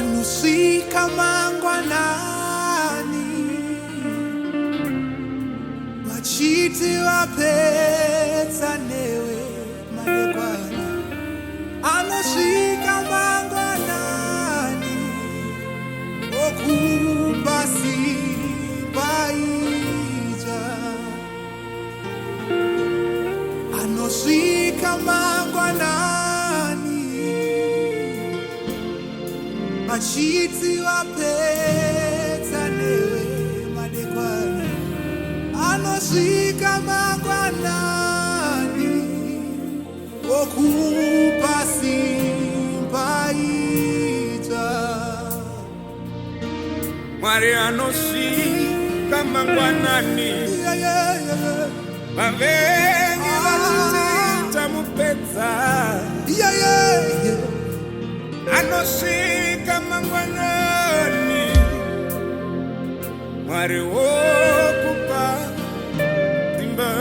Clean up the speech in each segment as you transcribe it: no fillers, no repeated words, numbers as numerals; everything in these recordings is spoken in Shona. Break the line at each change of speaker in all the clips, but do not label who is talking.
anusika mangwanani, vachiti vapedza newe madekwana. Anusika mangwanani, okupa simba ija. Anusika mangwanani, vachiti vapedza newe madekwana. Anusika mangwanani, okupa simba ija.
Mwari anosika mangwanani, vavengi vachiti mupedza. Anosika mangwanani, Mwari wokupa simba.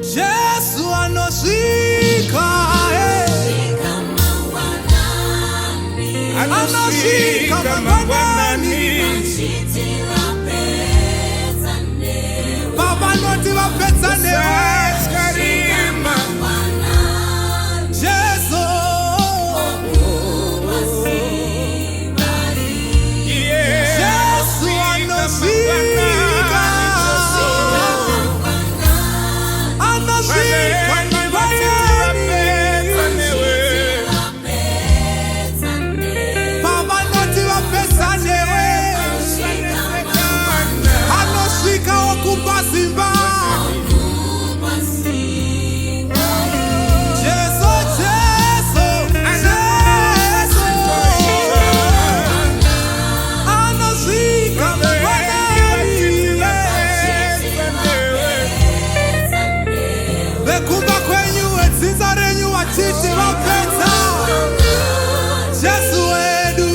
Jesu anosika,
Anosika mangwanani,
Baba noti vapedza newe.
Karima
Jesu Jesu anosika, anosika mangwanani. Baba noti vapedza newe. Anosika okupa simba. Jesu, Jesu, Jesu. Anosika mangwanani. Vekumba kwenyu edzinza renyu vachiti vapedza. Jesu wedu.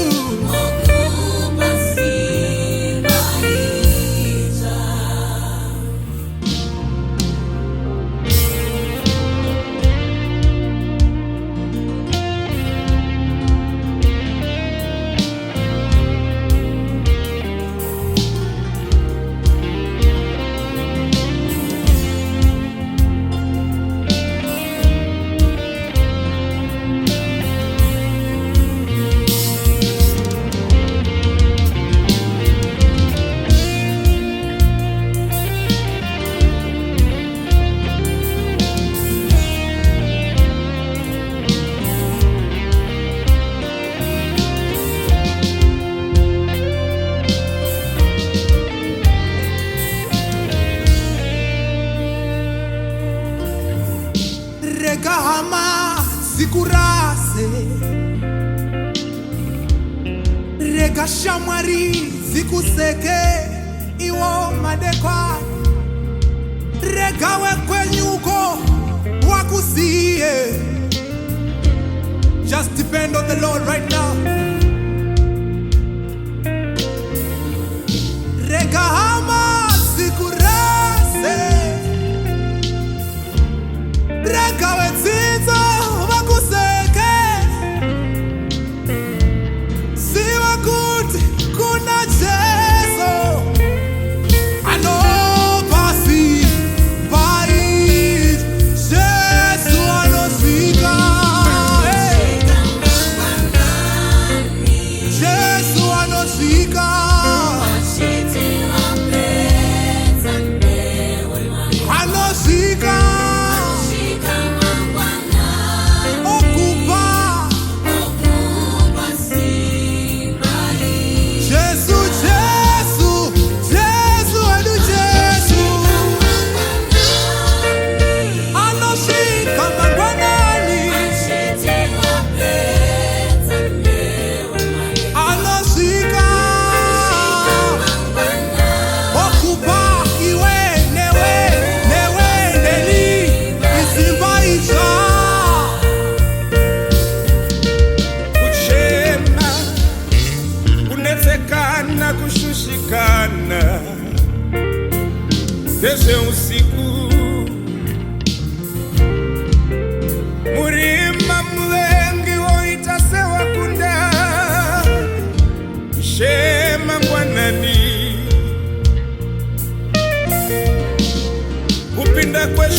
Rega hama zikurase, rega shamwari zikuseke iwo madekwa. Rega wekwenyuko wakusiye. Just depend on the Lord right now. Rega hama zikurase, rega wetsinzo vakuseke. Siva kuti kuna Jesu anopa simba ija. Jesu anosika,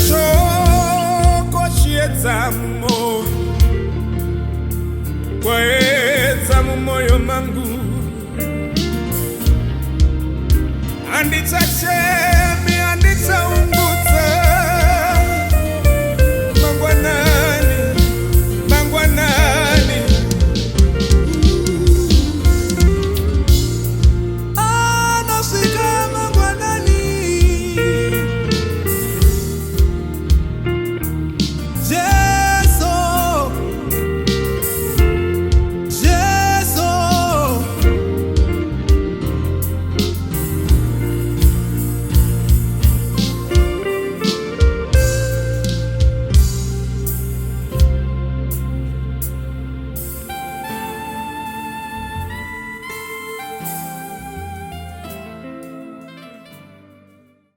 shoko chiedza mumoyo, kwaedza mumoyo mangu, handitsachema